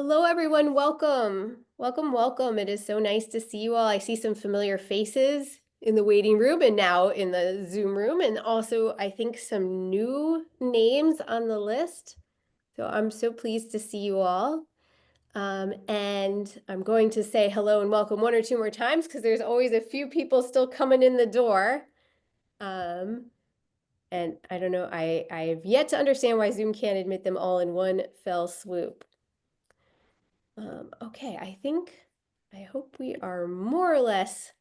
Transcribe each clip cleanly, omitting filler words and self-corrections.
Hello, everyone. Welcome. Welcome, welcome. It is so nice to see you all. I see some familiar faces in the waiting room and now in the Zoom room, and also I think some new names on the list. So I'm so pleased to see you all. And I'm going to say hello and welcome one or two more times because there's always a few people still coming in the door. Um, and I don't know, I've yet to understand why Zoom can't admit them all in one fell swoop. Okay, I hope we are more or less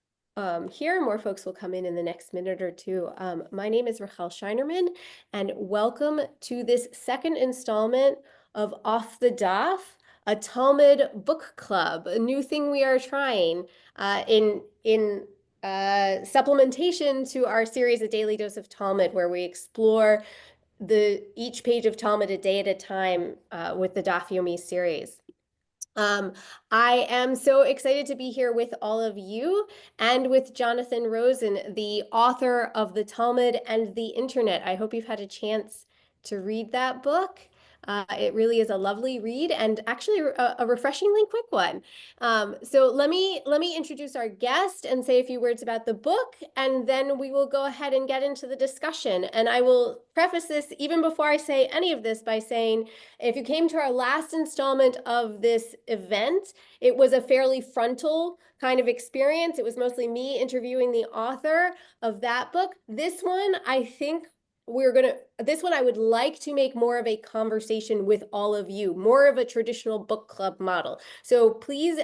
here. More folks will come in the next minute or two. My name is Rachel Scheinerman, and welcome to this second installment of Off the Daf, a Talmud book club, a new thing we are trying in supplementation to our series, A Daily Dose of Talmud, where we explore each page of Talmud a day at a time with the Daf Yomi series. I am so excited to be here with all of you and with Jonathan Rosen, the author of the Talmud and the Internet. I hope you've had a chance to read that book. It really is a lovely read and actually a refreshingly quick one. So let me introduce our guest and say a few words about the book, and then we will go ahead and get into the discussion. And I will preface this even before I say any of this by saying, if you came to our last installment of this event, it was a fairly frontal kind of experience. It was mostly me interviewing the author of that book. This one, I think this one I would like to make more of a conversation with all of you, more of a traditional book club model. So please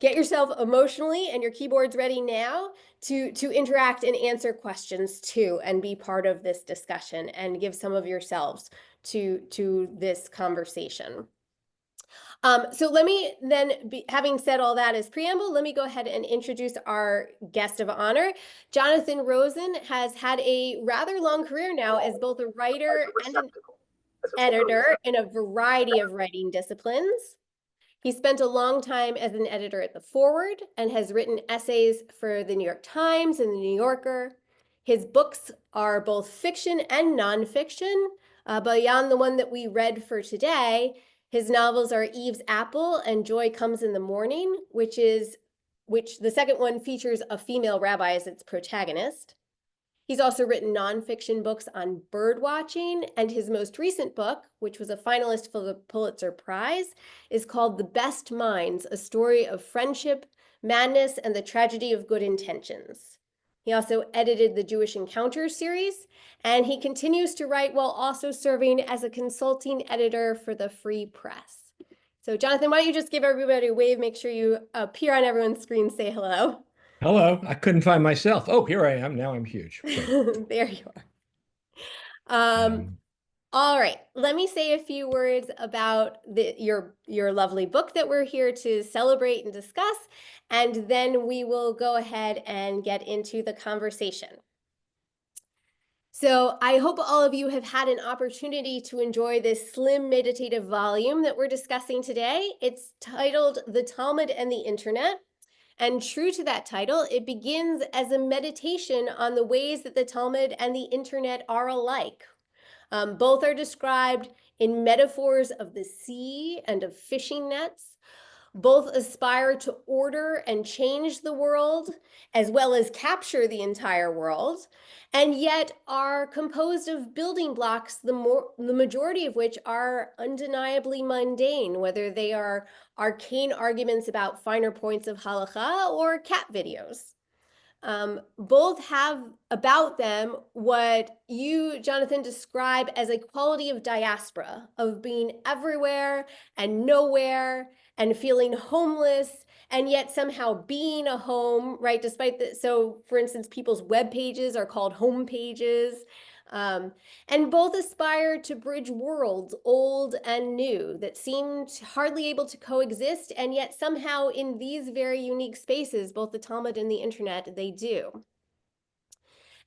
get yourself emotionally and your keyboards ready now to interact and answer questions too, and be part of this discussion and give some of yourselves to this conversation. So let me then, having said all that as preamble, let me go ahead and introduce our guest of honor. Jonathan Rosen has had a rather long career now as both a writer and an editor in a variety of writing disciplines. He spent a long time as an editor at The Forward and has written essays for the New York Times and the New Yorker. His books are both fiction and nonfiction. Beyond the one that we read for today, his novels are Eve's Apple and Joy Comes in the Morning, which the second one features a female rabbi as its protagonist. He's also written nonfiction books on bird watching, and his most recent book, which was a finalist for the Pulitzer Prize, is called The Best Minds, a story of friendship, madness, and the tragedy of good intentions. He also edited the Jewish Encounters series, and he continues to write while also serving as a consulting editor for the Free Press. So Jonathan, why don't you just give everybody a wave, make sure you appear on everyone's screen, say hello. Hello, I couldn't find myself. Oh, here I am. Now I'm huge. There you are. Um, All right, let me say a few words about your lovely book that we're here to celebrate and discuss, and then we will go ahead and get into the conversation. So I hope all of you have had an opportunity to enjoy this slim meditative volume that we're discussing today. It's titled The Talmud and the Internet. And true to that title, it begins as a meditation on the ways that the Talmud and the Internet are alike. Both are described in metaphors of the sea and of fishing nets. Both aspire to order and change the world, as well as capture the entire world, and yet are composed of building blocks, the majority of which are undeniably mundane, whether they are arcane arguments about finer points of halakha or cat videos. Both have about them what you, Jonathan, describe as a quality of diaspora, of being everywhere and nowhere and feeling homeless and yet somehow being a home, right? Despite that, so for instance, people's web pages are called home pages. And both aspire to bridge worlds, old and new, that seem hardly able to coexist, and yet somehow in these very unique spaces, both the Talmud and the Internet, they do.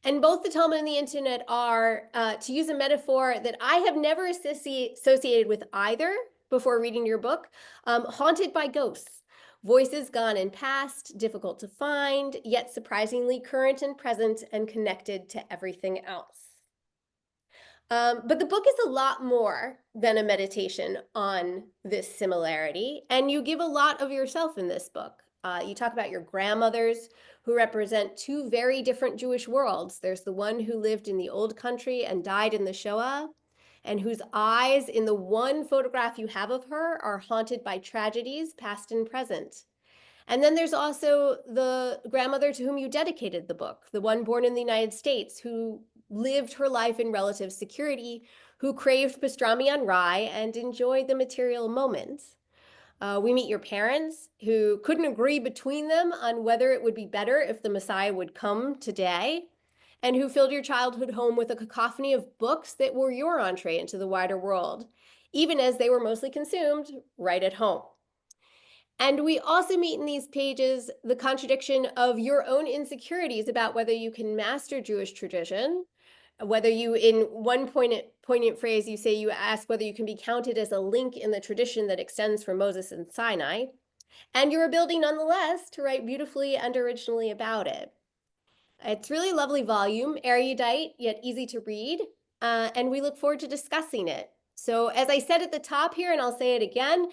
And both the Talmud and the Internet are, to use a metaphor that I have never associated with either before reading your book, haunted by ghosts. Voices gone and past, difficult to find, yet surprisingly current and present and connected to everything else. But the book is a lot more than a meditation on this similarity, and you give a lot of yourself in this book. You talk about your grandmothers who represent two very different Jewish worlds. There's the one who lived in the old country and died in the Shoah, and whose eyes in the one photograph you have of her are haunted by tragedies, past and present. And then there's also the grandmother to whom you dedicated the book, the one born in the United States who lived her life in relative security, who craved pastrami on rye and enjoyed the material moments. We meet your parents who couldn't agree between them on whether it would be better if the Messiah would come today, and who filled your childhood home with a cacophony of books that were your entree into the wider world, even as they were mostly consumed right at home. And we also meet in these pages the contradiction of your own insecurities about whether you can master Jewish tradition, whether you, in one poignant phrase, you say you ask whether you can be counted as a link in the tradition that extends from Moses and Sinai, and your ability nonetheless to write beautifully and originally about it. It's really a lovely volume, erudite yet easy to read, and we look forward to discussing it. So as I said at the top here, and I'll say it again,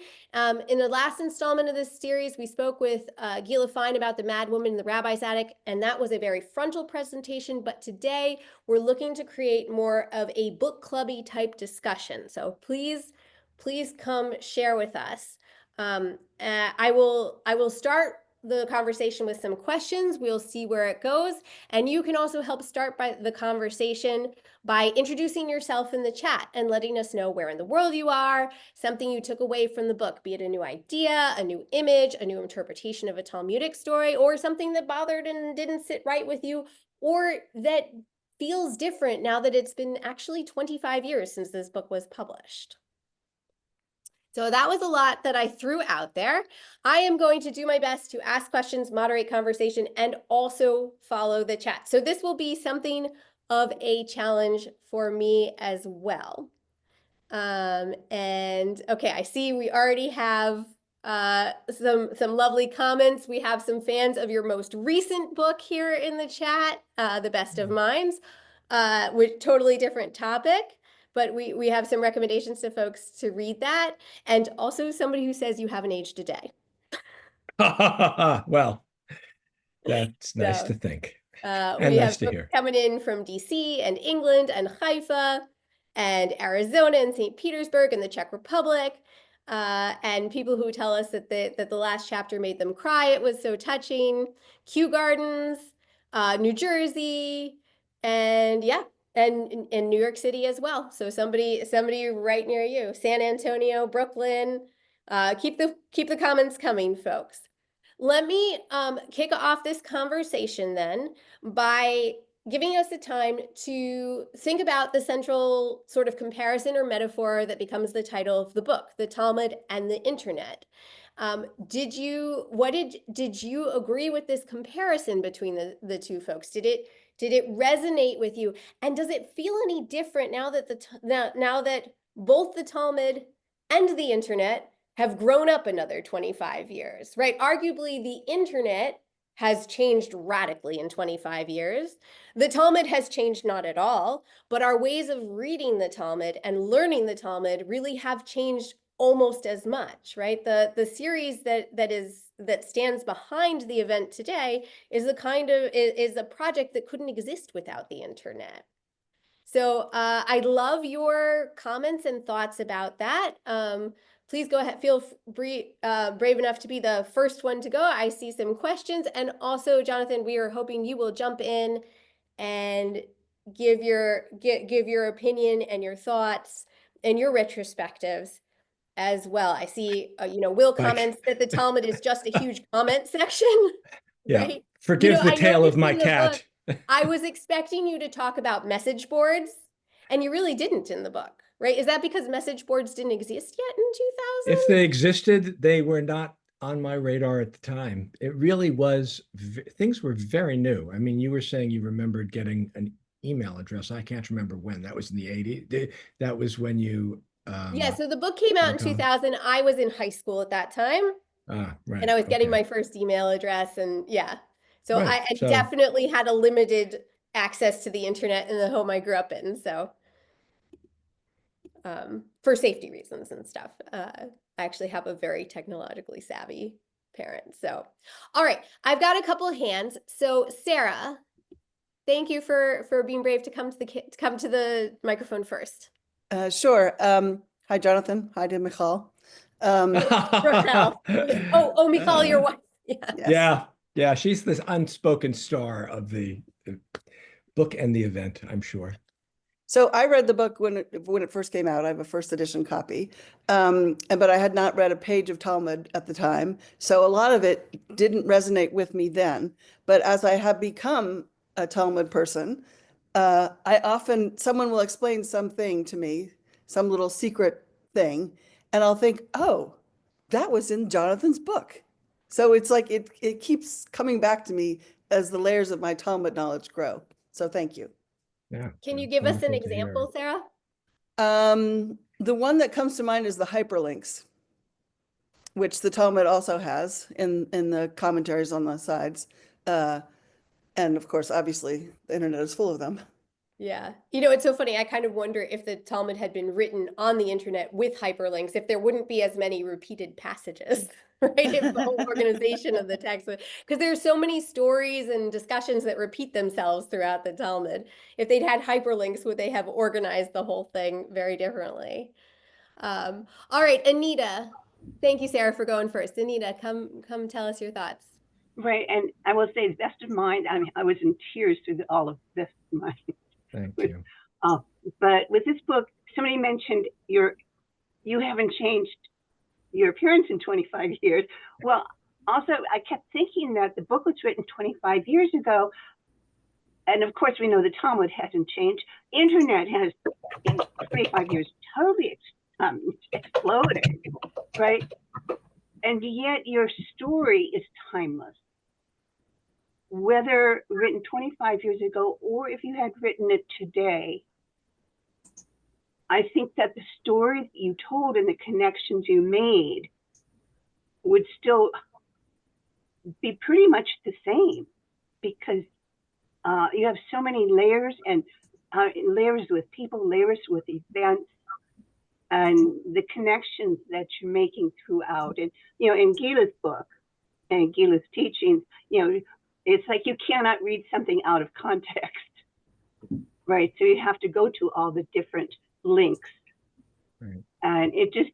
in the last installment of this series, we spoke with Gila Fine about the Mad Woman in the Rabbi's Attic, and that was a very frontal presentation, but today we're looking to create more of a book clubby type discussion. So please come share with us. I will start the conversation with some questions. We'll see where it goes. And you can also help start the conversation by introducing yourself in the chat and letting us know where in the world you are, something you took away from the book, be it a new idea, a new image, a new interpretation of a Talmudic story, or something that bothered and didn't sit right with you, or that feels different now that it's been actually 25 years since this book was published. So that was a lot that I threw out there. I am going to do my best to ask questions, moderate conversation, and also follow the chat. So this will be something of a challenge for me as well. And okay, I see we already have some lovely comments. We have some fans of your most recent book here in the chat, The Best of Minds, with totally different topic. But we have some recommendations to folks to read that. And also somebody who says you haven't aged a day. Well, that's nice So to think we and nice have to folks hear. coming in from DC and England and Haifa and Arizona and St. Petersburg and the Czech Republic. And people who tell us that the last chapter made them cry. It was so touching. Kew Gardens, New Jersey, and yeah, and in New York City as well. So somebody right near you, San Antonio, Brooklyn. Keep the comments coming, folks. Let me kick off this conversation then by giving us the time to think about the central sort of comparison or metaphor that becomes the title of the book, the Talmud and the internet. Did you agree with this comparison between the two folks? Did it resonate with you? And does it feel any different now that both the Talmud and the internet have grown up another 25 years, right? Arguably, the internet has changed radically in 25 years. The Talmud has changed not at all, but our ways of reading the Talmud and learning the Talmud really have changed almost as much, right? The series that stands behind the event today is a project that couldn't exist without the internet. So I love your comments and thoughts about that. Please go ahead, feel brave enough to be the first one to go. I see some questions. And also, Jonathan, we are hoping you will jump in and give your opinion and your thoughts and your retrospectives as well. I see, Will Like, comments that the Talmud is just a huge comment section, yeah, right? forgive the I tale of noticed my in the book, cat. I was expecting you to talk about message boards, and you really didn't in the book, right? Is that because message boards didn't exist yet in If 2000? they existed, they were not on my radar at the time. It really was, things were very new. I mean, you were saying you remembered getting an email address. I can't remember when. That was in the 80s. That was when you Yeah, so the book came out in went on. 2000. I was in high school at that time, and Right. I was getting Okay. my first email address, and yeah. So Right. I So definitely had a limited access to the internet in the home I grew up in, so. for safety reasons and stuff. I actually have a very technologically savvy parent. So, all right, I've got a couple of hands. So Sarah, thank you for being brave to come to the microphone first. Sure. Hi, Jonathan. Hi to Michal. Rachel. Oh, Michal, your wife. Yeah. Yes. Yeah, she's this unspoken star of the book and the event, I'm sure. So I read the book when it first came out. I have a first edition copy, but I had not read a page of Talmud at the time. So a lot of it didn't resonate with me then. But as I have become a Talmud person, someone will explain something to me, some little secret thing, and I'll think, oh, that was in Jonathan's book. So it's like it keeps coming back to me as the layers of my Talmud knowledge grow. So thank you. Yeah. Can you it's give us an wonderful to hear. example, Sarah? The one that comes to mind is the hyperlinks, which the Talmud also has in the commentaries on the sides. And of course, obviously, the internet is full of them. Yeah. It's so funny. I kind of wonder if the Talmud had been written on the internet with hyperlinks, if there wouldn't be as many repeated passages, right? If the whole organization of the text, because there's so many stories and discussions that repeat themselves throughout the Talmud. If they'd had hyperlinks, would they have organized the whole thing very differently? All right, Anita. Thank you, Sarah, for going first. Anita, come tell us your thoughts. Right, and I will say, the best of mine. I mean, I was in tears through all of this. Thank you. But with this book, somebody mentioned you haven't changed your appearance in 25 years. Well, also, I kept thinking that the book was written 25 years ago, and of course, we know the Talmud hasn't changed. Internet has, in 25 years, totally exploded, right? And yet, your story is timeless. Whether written 25 years ago or if you had written it today, I think that the story that you told and the connections you made would still be pretty much the same, because you have so many layers, and layers with people, layers with events, and the connections that you're making throughout. And in Gila's book and Gila's teachings, it's like you cannot read something out of context, right? So you have to go to all the different links. Right. And it just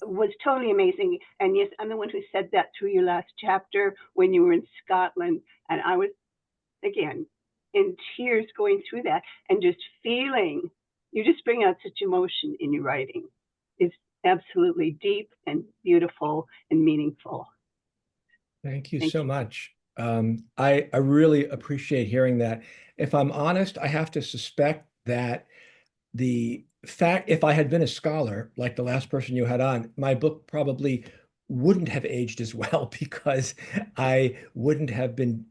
was totally amazing. And yes, I'm the one who said that through your last chapter when you were in Scotland. And I was, again, in tears going through that and just feeling, you just bring out such emotion in your writing. It's absolutely deep and beautiful and meaningful. Thank you so much. I really appreciate hearing that. If I'm honest, I have to suspect that the fact, if I had been a scholar like the last person you had on, my book probably wouldn't have aged as well, because I wouldn't have been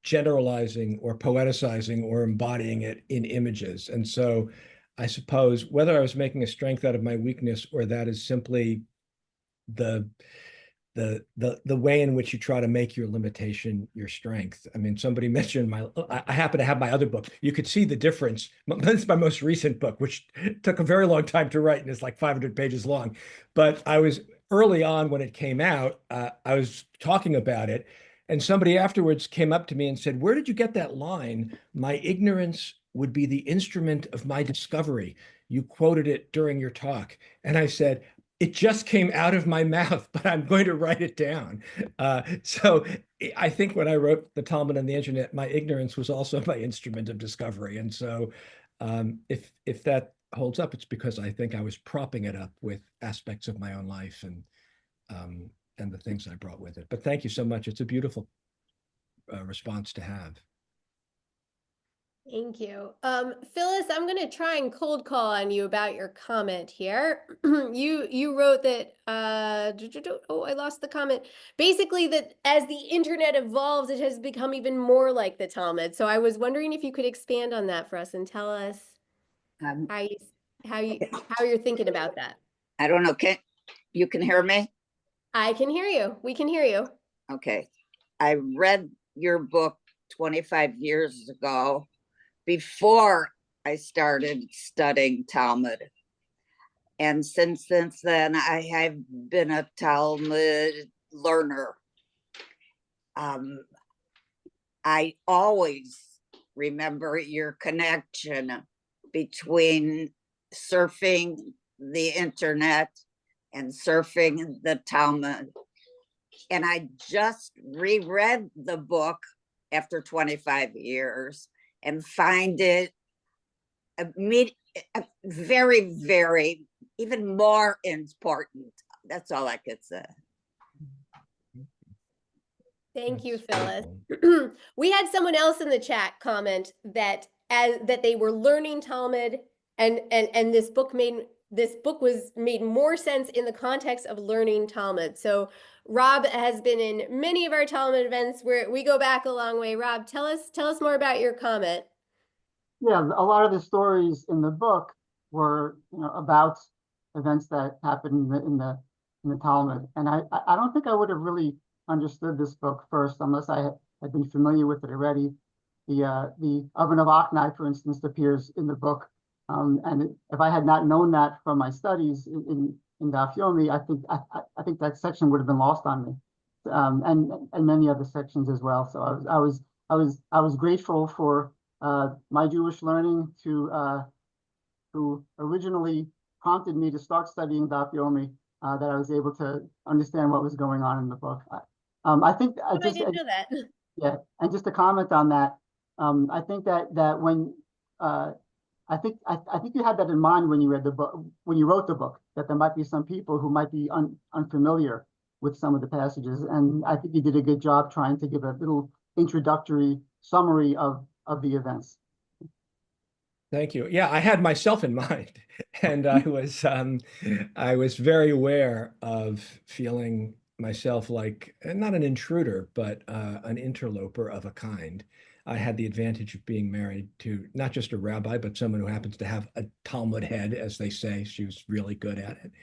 generalizing or poeticizing or embodying it in images. And so I suppose whether I was making a strength out of my weakness, or that is simply the way in which you try to make your limitation your strength. I mean, somebody mentioned I happen to have my other book. You could see the difference. That's my most recent book, which took a very long time to write and is like 500 pages long. But I was early on when it came out, I was talking about it, and somebody afterwards came up to me and said, "Where did you get that line? My ignorance would be the instrument of my discovery. You quoted it during your talk." And I said, "It just came out of my mouth, but I'm going to write it down." So I think when I wrote the Talmud and the internet, my ignorance was also my instrument of discovery. And so if that holds up, it's because I think I was propping it up with aspects of my own life and the things I brought with it. But thank you so much. It's a beautiful response to have. Thank you. Phyllis, I'm going to try and cold call on you about your comment here. You wrote that, oh, I lost the comment. Basically that as the internet evolves, it has become even more like the Talmud. So I was wondering if you could expand on that for us and tell us how you're thinking about that. I don't know. You can hear me? I can hear you. We can hear you. Okay. I read your book 25 years ago, before I started studying Talmud. And since then, I have been a Talmud learner. I always remember your connection between surfing the internet and surfing the Talmud. And I just reread the book after 25 years and find it very, very, even more important. That's all I could say. Thank you, Phyllis. Wonderful. We had someone else in the chat comment that they were learning Talmud and this book was made more sense in the context of learning Talmud. So Rob has been in many of our Talmud events where we go back a long way. Rob, tell us more about your comment. Yeah, a lot of the stories in the book were, about events that happened in the Talmud, and I don't think I would have really understood this book first unless I had been familiar with it already. The oven of Aknai, for instance, appears in the book, and if I had not known that from my studies in Daf Yomi, I think that section would have been lost on me, and many other sections as well. So I was grateful for my Jewish learning who originally prompted me to start studying Daf Yomi, that I was able to understand what was going on in the book. I think I didn't know that. yeah, and just to comment on that, I think that when I think you had that in mind when you read the book, when you wrote the book, that there might be some people who might be unfamiliar with some of the passages, and I think you did a good job trying to give a little introductory summary of the events. Thank you. Yeah, I had myself in mind, and I was very aware of feeling myself like not an intruder, but an interloper of a kind. I had the advantage of being married to not just a rabbi, but someone who happens to have a Talmud head, as they say. She was really good at it.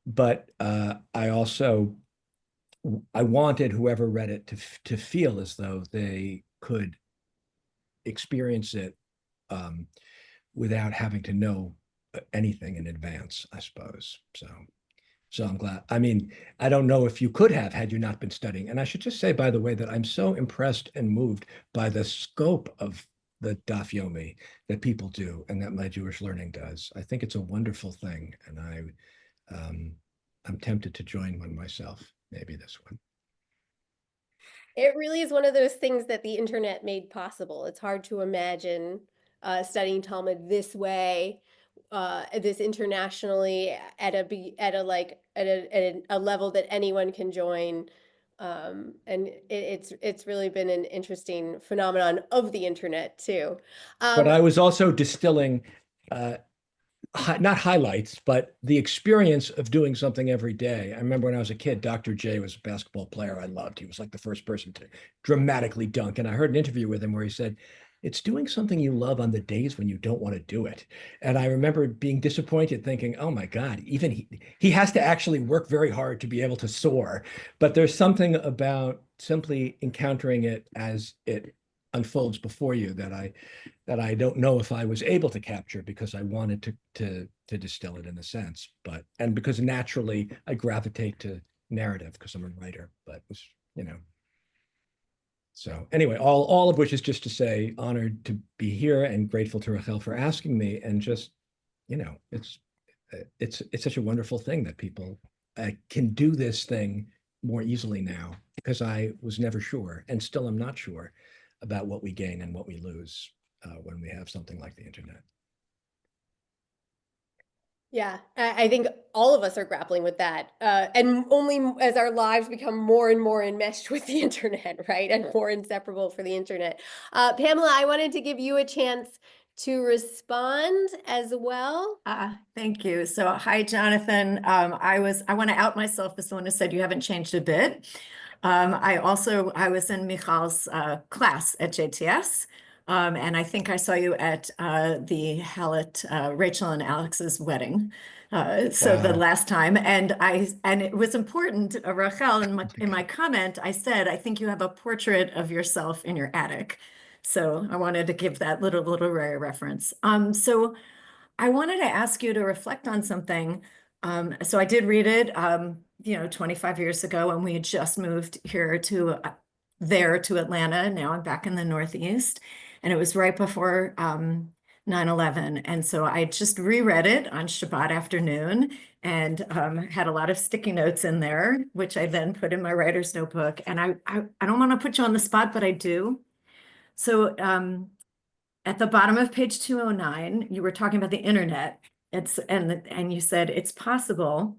But I also I wanted whoever read it to feel as though they could experience it without having to know anything in advance, I suppose. So I'm glad. I mean, I don't know if you could have had you not been studying. And I should just say, by the way, that I'm so impressed and moved by the scope of the Daf Yomi that people do and that my Jewish learning does. I think it's a wonderful thing, and I'm tempted to join one myself, maybe this one. It really is one of those things that the internet made possible. It's hard to imagine studying Talmud this way, this internationally at a level that anyone can join. And it's really been an interesting phenomenon of the internet too. But I was also distilling not highlights, but the experience of doing something every day. I remember when I was a kid, Dr. J was a basketball player I loved. He was like the first person to dramatically dunk. And I heard an interview with him where he said, it's doing something you love on the days when you don't want to do it. And I remember being disappointed thinking, oh my God, even he has to actually work very hard to be able to soar. But there's something about simply encountering it as it unfolds before you that I don't know if I was able to capture because I wanted to distill it in a sense, and because naturally I gravitate to narrative because I'm a writer, but it was, So anyway, all of which is just to say, honored to be here and grateful to Rachel for asking me, and just, it's such a wonderful thing that people can do this thing more easily now, because I was never sure and still am not sure about what we gain and what we lose when we have something like the internet. Yeah, I think all of us are grappling with that. And only as our lives become more and more enmeshed with the internet, right? And more inseparable for the internet. Pamela, I wanted to give you a chance to respond as well. Thank you. So, hi, Jonathan. I want to out myself as someone who said you haven't changed a bit. I was in Michal's class at JTS. And I think I saw you at the Hallett, Rachel and Alex's wedding. So the last time, and it was important, Rachel, in my comment, I said, I think you have a portrait of yourself in your attic. So I wanted to give that little literary reference. So I wanted to ask you to reflect on something. So I did read it, 25 years ago when we had just moved here to Atlanta. Now I'm back in the Northeast, and it was right before 9/11. And so I just reread it on Shabbat afternoon and had a lot of sticky notes in there, which I then put in my writer's notebook. And I don't want to put you on the spot, but I do. So at the bottom of page 209, you were talking about the internet. And you said it's possible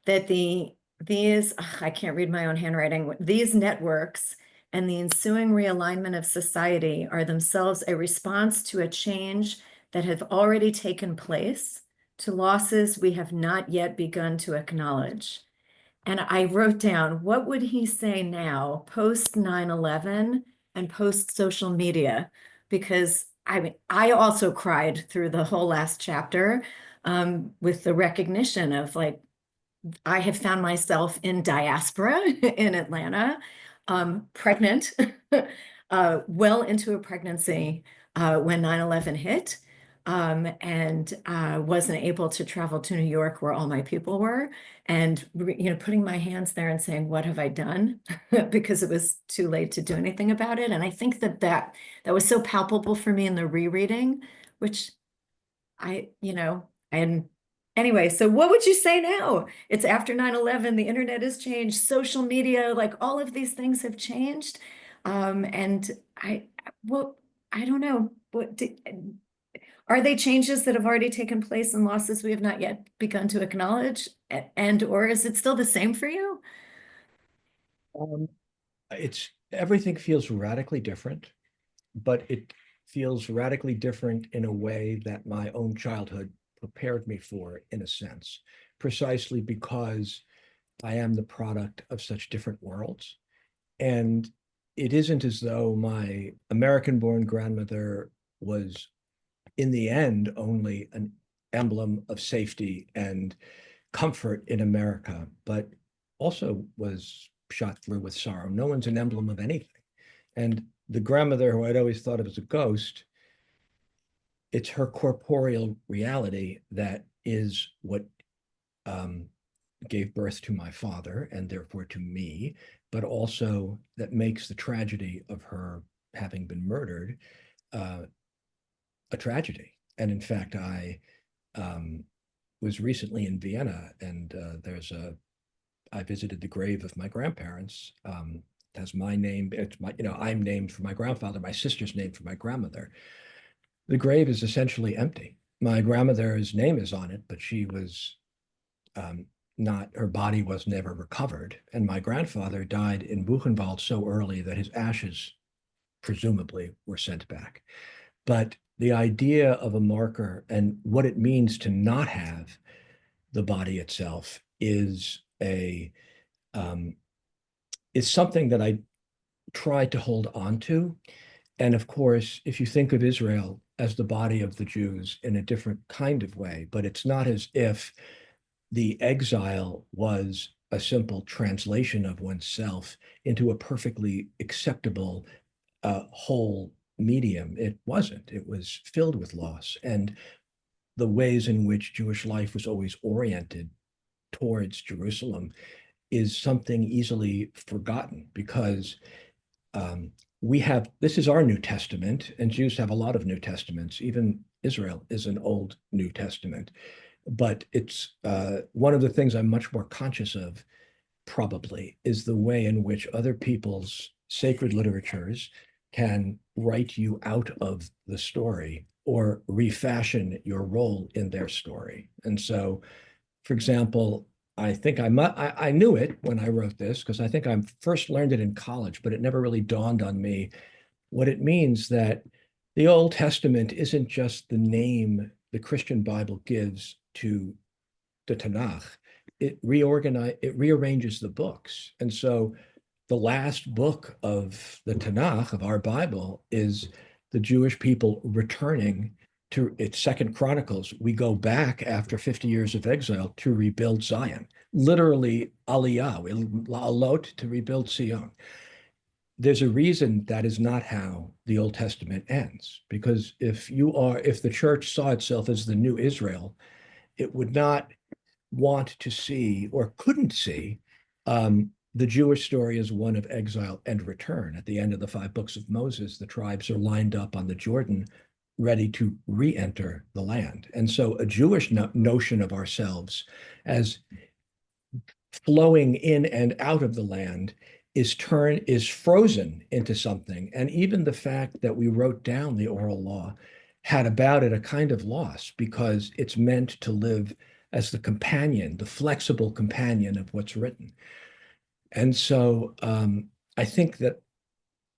that I can't read my own handwriting, these networks and the ensuing realignment of society are themselves a response to a change that have already taken place, to losses we have not yet begun to acknowledge. And I wrote down, what would he say now, post 9/11 and post social media? Because I mean, I also cried through the whole last chapter with the recognition of like, I have found myself in diaspora in Atlanta, pregnant, well into a pregnancy when 9/11 hit, and wasn't able to travel to New York where all my people were, and putting my hands there and saying, "What have I done?" because it was too late to do anything about it. And I think that was so palpable for me in the rereading, which and anyway, so what would you say now? It's after 9/11, the internet has changed, social media, like all of these things have changed. And well, I don't know. Are they changes that have already taken place and losses we have not yet begun to acknowledge? And or is it still the same for you? Everything feels radically different, but it feels radically different in a way that my own childhood prepared me for, in a sense, precisely because I am the product of such different worlds. And it isn't as though my American-born grandmother was, in the end, only an emblem of safety and comfort in America, but also was shot through with sorrow. No one's an emblem of anything. And the grandmother, who I'd always thought of as a ghost, it's her corporeal reality that is what gave birth to my father and therefore to me, but also that makes the tragedy of her having been murdered a tragedy. And in fact, I was recently in Vienna, and I visited the grave of my grandparents. It has my name. It's my, I'm named for my grandfather. My sister's named for my grandmother. The grave is essentially empty. My grandmother's name is on it, but she was not, her body was never recovered. And my grandfather died in Buchenwald so early that his ashes presumably were sent back. But the idea of a marker and what it means to not have the body itself is something that I try to hold on to. And of course, if you think of Israel as the body of the Jews in a different kind of way, but it's not as if the exile was a simple translation of oneself into a perfectly acceptable whole medium. It wasn't. It was filled with loss. And the ways in which Jewish life was always oriented towards Jerusalem is something easily forgotten, because this is our New Testament, and Jews have a lot of New Testaments. Even Israel is an old New Testament. But it's one of the things I'm much more conscious of, probably, is the way in which other people's sacred literatures can write you out of the story or refashion your role in their story. And so, for example, I think I knew it when I wrote this, because I think I first learned it in college, but it never really dawned on me what it means that the Old Testament isn't just the name the Christian Bible gives to the Tanakh. It rearranges the books. And so the last book of the Tanakh, of our Bible, is the Jewish people returning to its Second Chronicles. We go back after 50 years of exile to rebuild Zion, literally aliyah, alot, to rebuild Zion. there's a reason that is not how the Old Testament ends. Because if the church saw itself as the new Israel, it would not want to see or couldn't see the Jewish story as one of exile and return. At the end of the 5 books of Moses, the tribes are lined up on the Jordan, ready to re-enter the land. And so a Jewish notion of ourselves as flowing in and out of the land is frozen into something. And even the fact that we wrote down the oral law had about it a kind of loss, because it's meant to live as the companion, the flexible companion of what's written. And so I think that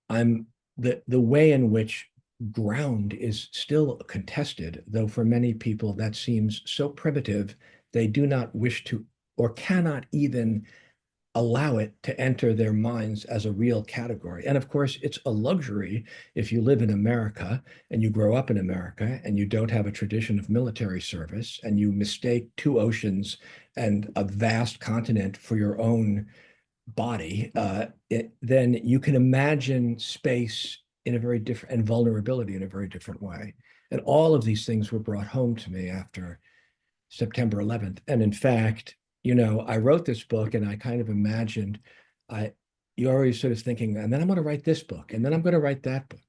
the way in which ground is still contested, though for many people that seems so primitive, they do not wish to or cannot even allow it to enter their minds as a real category. And of course, it's a luxury if you live in America and you grow up in America and you don't have a tradition of military service and you mistake 2 oceans and a vast continent for your own body, then you can imagine space in a very different, and vulnerability in a very different way. And all of these things were brought home to me after September 11th. And in fact, I wrote this book and I kind of imagined, you're always sort of thinking, and then I'm going to write this book, and then I'm going to write that book.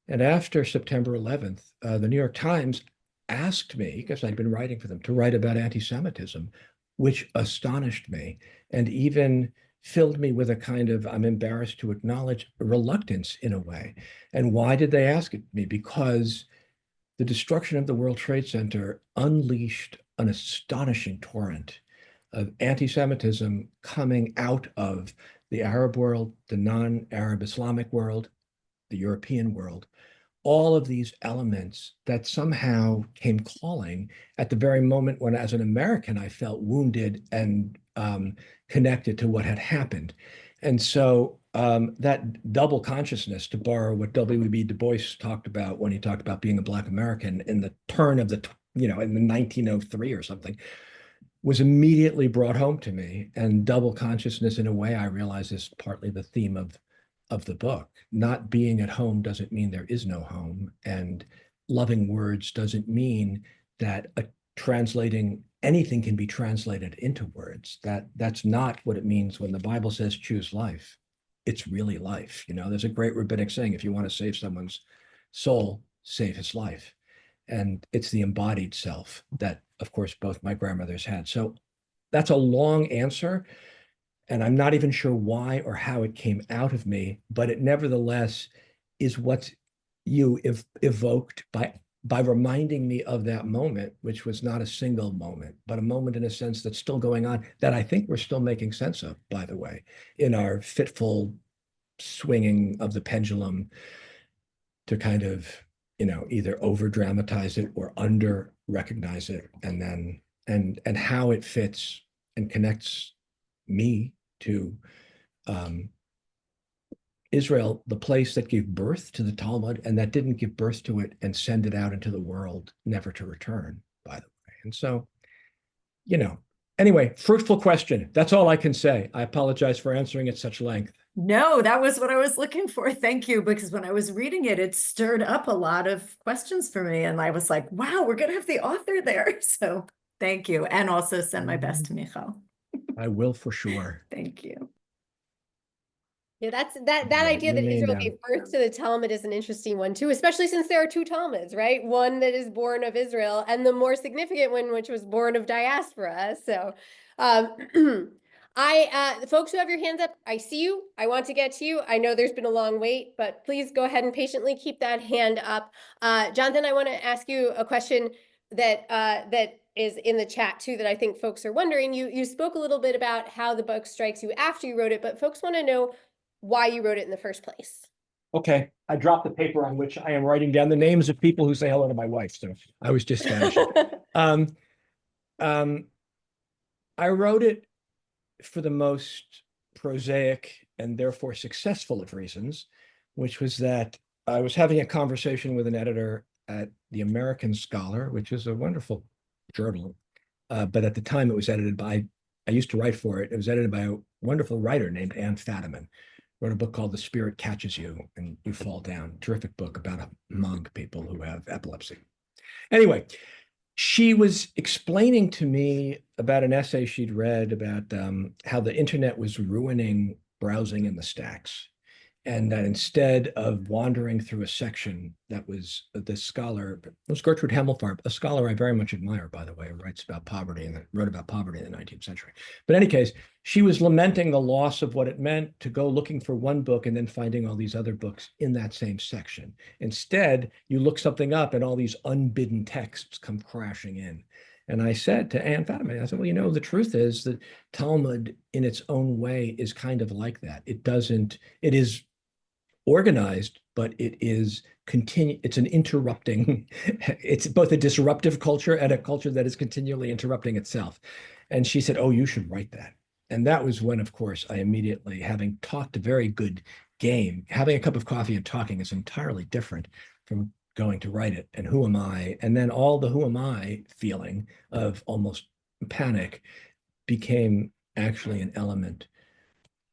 And after September 11th, the New York Times asked me, because I'd been writing for them, to write about anti-Semitism, which astonished me and even filled me with a kind of, I'm embarrassed to acknowledge, reluctance in a way. And why did they ask me? Because the destruction of the World Trade Center unleashed an astonishing torrent of anti-Semitism coming out of the Arab world, the non-Arab Islamic world, the European world, all of these elements that somehow came calling at the very moment when, as an American, I felt wounded and connected to what had happened. And so that double consciousness, to borrow what W.B. Du Bois talked about when he talked about being a Black American in the turn of the, in the 1903 or something, was immediately brought home to me. And double consciousness, in a way, I realize, is partly the theme of the book. Not being at home doesn't mean there is no home. And loving words doesn't mean that translating anything can be translated into words. That's not what it means when the Bible says choose life. It's really life. There's a great rabbinic saying, if you want to save someone's soul, save his life. And it's the embodied self that, of course, both my grandmothers had. So that's a long answer. And I'm not even sure why or how it came out of me, but it nevertheless is what you evoked by reminding me of that moment, which was not a single moment, but a moment in a sense that's still going on, that I think we're still making sense of, by the way, in our fitful swinging of the pendulum to kind of, either over dramatize it or under recognize it, and then and how it fits and connects me to Israel, the place that gave birth to the Talmud and that didn't give birth to it and send it out into the world, never to return, by the way. And so, anyway, fruitful question. That's all I can say. I apologize for answering at such length. No, that was what I was looking for. Thank you. Because when I was reading it, it stirred up a lot of questions for me. And I was like, wow, we're going to have the author there. So thank you. And also send my best to Michal. I will, for sure. Thank you. Yeah, that idea that Israel gave birth to the Talmud is an interesting one too, especially since there are 2 Talmuds, right? One that is born of Israel and the more significant one, which was born of diaspora. So folks who have your hands up, I see you. I want to get to you. I know there's been a long wait, but please go ahead and patiently keep that hand up. Jonathan, I want to ask you a question that is in the chat too, that I think folks are wondering. You spoke a little bit about how the book strikes you after you wrote it, but folks want to know why you wrote it in the first place. Okay, I dropped the paper on which I am writing down the names of people who say hello to my wife, so I was just vanishing. I wrote it for the most prosaic and therefore successful of reasons, which was that I was having a conversation with an editor at the American Scholar, which is a wonderful journal, but at the time it was edited by, I used to write for it, it was edited by a wonderful writer named Ann Fadiman, wrote a book called The Spirit Catches You and You Fall Down. Terrific book about monk people who have epilepsy. Anyway, she was explaining to me about an essay she'd read about how the internet was ruining browsing in the stacks. And that instead of wandering through a section that was this scholar, it was Gertrude Himmelfarb, a scholar I very much admire, by the way, who writes about poverty and wrote about poverty in the 19th century. But in any case, she was lamenting the loss of what it meant to go looking for one book and then finding all these other books in that same section. Instead, you look something up and all these unbidden texts come crashing in. And I said to Anne Fatima, I said, well, you know, the truth is that Talmud in its own way is kind of like that. It is organized, but it's an interrupting, it's both a disruptive culture and a culture that is continually interrupting itself. And she said, oh, you should write that. And that was when, of course, I immediately, having talked a very good game, having a cup of coffee and talking is entirely different from going to write it. And who am I? And then all the who am I feeling of almost panic became actually an element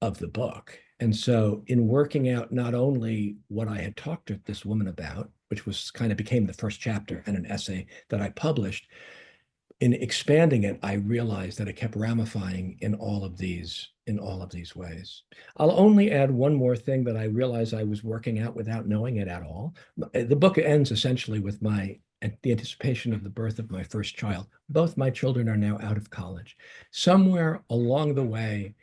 of the book. And so in working out not only what I had talked to this woman about, which was kind of became the first chapter and an essay that I published, in expanding it, I realized that it kept ramifying in all of these ways. I'll only add one more thing that I realized I was working out without knowing it at all. The book ends essentially with the anticipation of the birth of my first child. Both my children are now out of college. Somewhere along the way,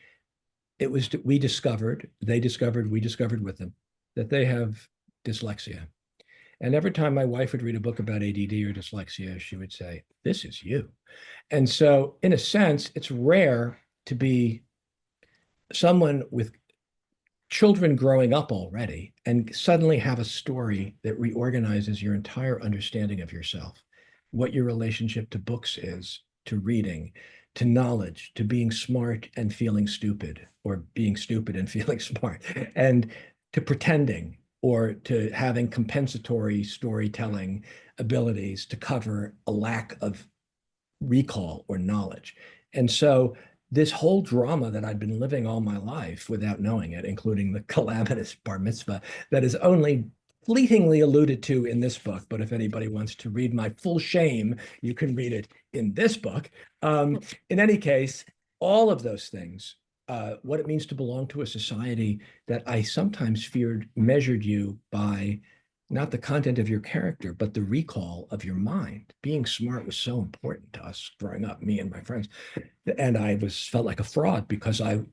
we discovered with them that they have dyslexia. And every time my wife would read a book about ADD or dyslexia, she would say, this is you. And so in a sense, it's rare to be someone with children growing up already and suddenly have a story that reorganizes your entire understanding of yourself, what your relationship to books is, to reading, to knowledge, to being smart and feeling stupid, or being stupid and feeling smart, and to pretending, or to having compensatory storytelling abilities to cover a lack of recall or knowledge. And so this whole drama that I'd been living all my life without knowing it, including the calamitous bar mitzvah that is only fleetingly alluded to in this book, but if anybody wants to read my full shame, you can read it in this book. In any case, all of those things, what it means to belong to a society that I sometimes feared measured you by not the content of your character, but the recall of your mind. Being smart was so important to us growing up, me and my friends. And I felt like a fraud because there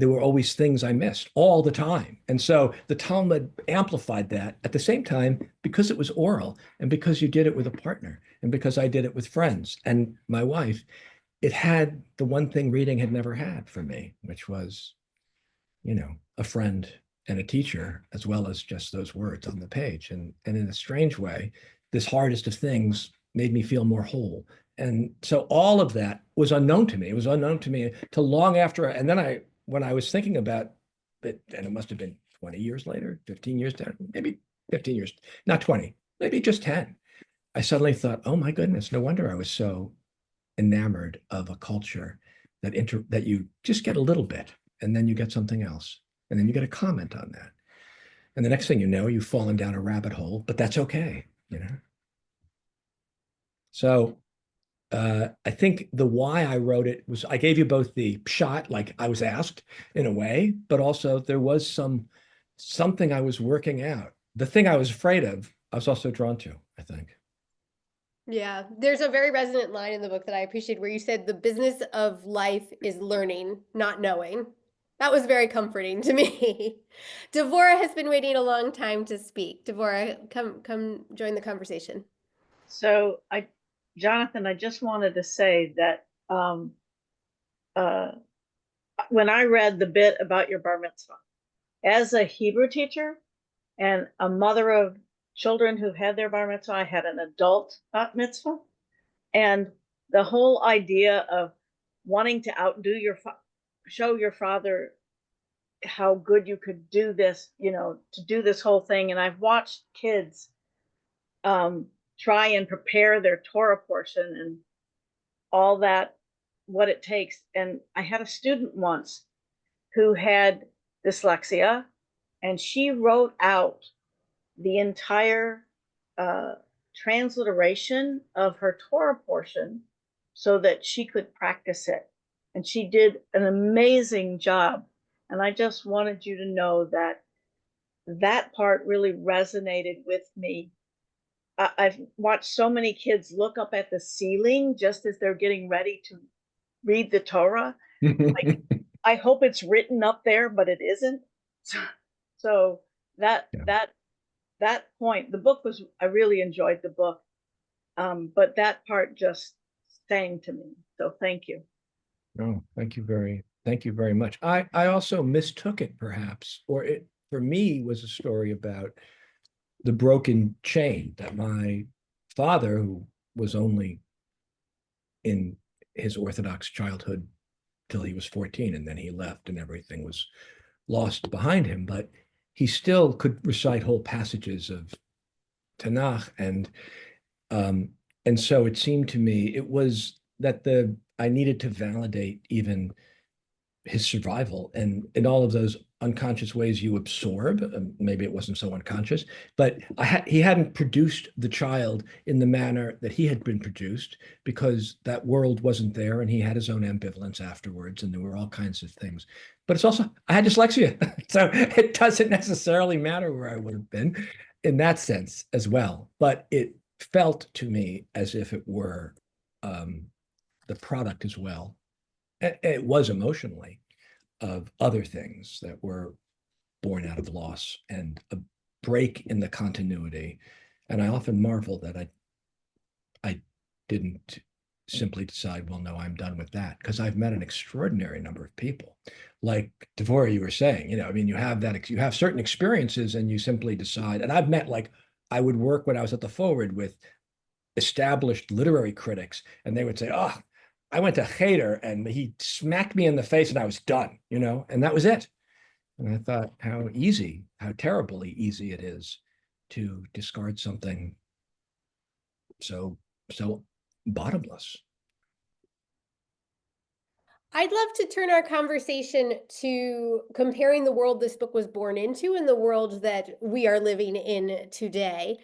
were always things I missed all the time. And so the Talmud amplified that at the same time, because it was oral and because you did it with a partner and because I did it with friends and my wife, it had the one thing reading had never had for me, which was, a friend and a teacher, as well as just those words on the page. And in a strange way, this hardest of things made me feel more whole. And so all of that was unknown to me. It was unknown to me till long after. And then when I was thinking about it, and it must have been 20 years later, 15 years down, maybe 15 years, not 20, maybe just 10. I suddenly thought, oh my goodness, no wonder I was so enamored of a culture that you just get a little bit, and then you get something else, and then you get a comment on that. And the next thing you know, you've fallen down a rabbit hole, but that's okay, So I think the why I wrote it was I gave you both the shot, like I was asked in a way, but also there was something I was working out. The thing I was afraid of, I was also drawn to, I think. Yeah, there's a very resonant line in the book that I appreciate where you said the business of life is learning, not knowing. That was very comforting to me. Devorah has been waiting a long time to speak. Devorah, come join the conversation. So Jonathan, I just wanted to say that when I read the bit about your bar mitzvah, as a Hebrew teacher and a mother of children who had their bar mitzvah, I had an adult bat mitzvah, and the whole idea of wanting to outdo show your father how good you could do this, to do this whole thing. And I've watched kids try and prepare their Torah portion and all that, what it takes. And I had a student once who had dyslexia, and she wrote out the entire transliteration of her Torah portion so that she could practice it. And she did an amazing job. And I just wanted you to know that that part really resonated with me. I've watched so many kids look up at the ceiling just as they're getting ready to read the Torah. Like, I hope it's written up there, but it isn't. So that point, the book was, I really enjoyed the book. But that part just sang to me. So thank you. Oh, thank you very much. I also mistook it perhaps, or it for me was a story about the broken chain that my father, who was only in his Orthodox childhood till he was 14, and then he left and everything was lost behind him, but he still could recite whole passages of Tanakh, and so it seemed to me it was that I needed to validate even his survival, and in all of those unconscious ways you absorb. Maybe it wasn't so unconscious, but he hadn't produced the child in the manner that he had been produced, because that world wasn't there, and he had his own ambivalence afterwards, and there were all kinds of things. But it's also, I had dyslexia, so it doesn't necessarily matter where I would have been in that sense as well. But it felt to me as if it were the product as well. It was emotionally of other things that were born out of loss and a break in the continuity. And I often marvel that I didn't simply decide, well, no, I'm done with that, because I've met an extraordinary number of people. Like Devorah, you were saying, I mean, you have certain experiences and you simply decide. And I've met, like, I would work when I was at the Forward with established literary critics, and they would say, oh, I went to Cheder and he smacked me in the face and I was done, and that was it. And I thought how terribly easy it is to discard something so bottomless. I'd love to turn our conversation to comparing the world this book was born into and the world that we are living in today.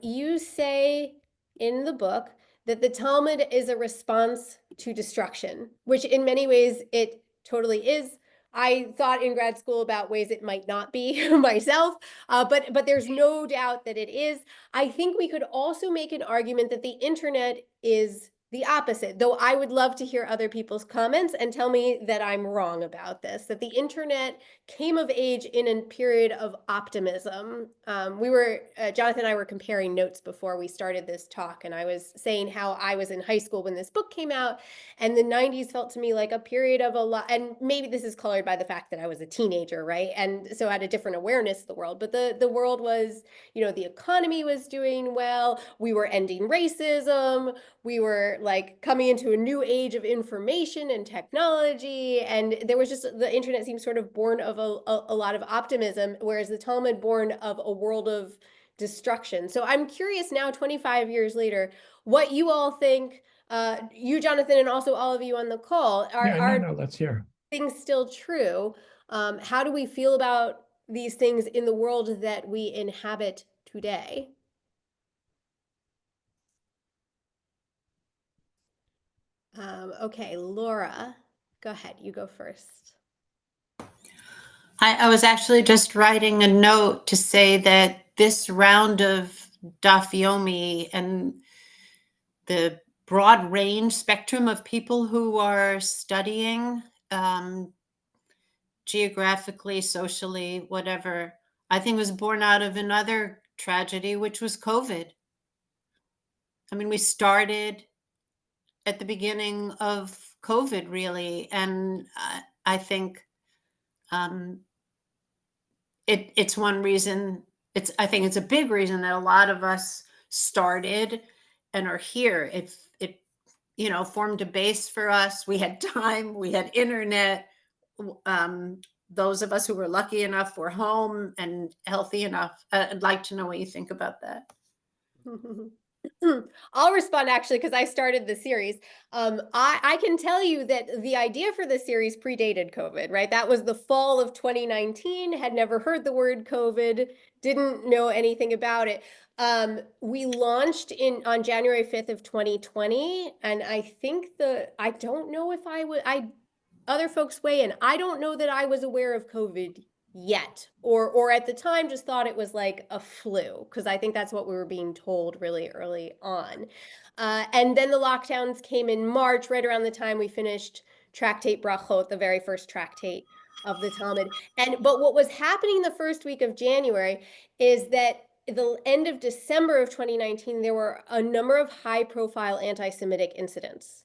You say in the book that the Talmud is a response to destruction, which in many ways it totally is. I thought in grad school about ways it might not be myself, but there's no doubt that it is. I think we could also make an argument that the internet is the opposite, though I would love to hear other people's comments and tell me that I'm wrong about this, that the internet came of age in a period of optimism. Jonathan and I were comparing notes before we started this talk, and I was saying how I was in high school when this book came out, and the 90s felt to me like a period of a lot, and maybe this is colored by the fact that I was a teenager, right? And so I had a different awareness of the world, but the world was, the economy was doing well, we were ending racism, we were like coming into a new age of information and technology, and there was just, the internet seems sort of born of a lot of optimism, whereas the Talmud born of a world of destruction. So I'm curious now, 25 years later, what you all think, you, Jonathan, and also all of you on the call, No, let's hear. Things still true? How do we feel about these things in the world that we inhabit today? Okay, Laura, go ahead. You go first. I was actually just writing a note to say that this round of Daf Yomi and the broad range spectrum of people who are studying geographically, socially, whatever, I think was born out of another tragedy, which was COVID. I mean, we started at the beginning of COVID, really, and I think it's one reason. I think it's a big reason that a lot of us started and are here. It formed a base for us. We had time, we had internet. Those of us who were lucky enough were home and healthy enough. I'd like to know what you think about that. I'll respond actually because I started the series. I can tell you that the idea for the series predated COVID, right? That was the fall of 2019, had never heard the word COVID, didn't know anything about it. We launched on January 5th of 2020, and I think I don't know if other folks weigh in. I don't know that I was aware of COVID yet, or at the time just thought it was like a flu, because I think that's what we were being told really early on. And then the lockdowns came in March, right around the time we finished Tractate Brachot, the very first tractate of the Talmud. But what was happening the first week of January is that the end of December of 2019, there were a number of high-profile anti-Semitic incidents.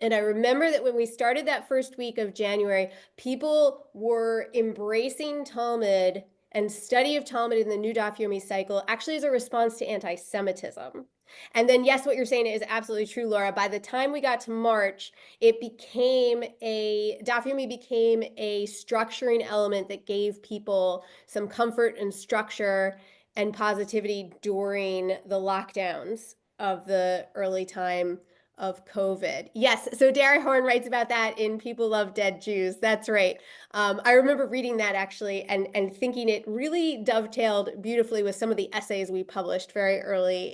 And I remember that when we started that first week of January, people were embracing Talmud and study of Talmud in the new Daf Yomi cycle, actually as a response to anti-Semitism. And then, yes, what you're saying is absolutely true, Laura. By the time we got to March, Daf Yomi became a structuring element that gave people some comfort and structure and positivity during the lockdowns of the early time of COVID. Yes, so Derry Horn writes about that in People Love Dead Jews. That's right. I remember reading that actually and thinking it really dovetailed beautifully with some of the essays we published very early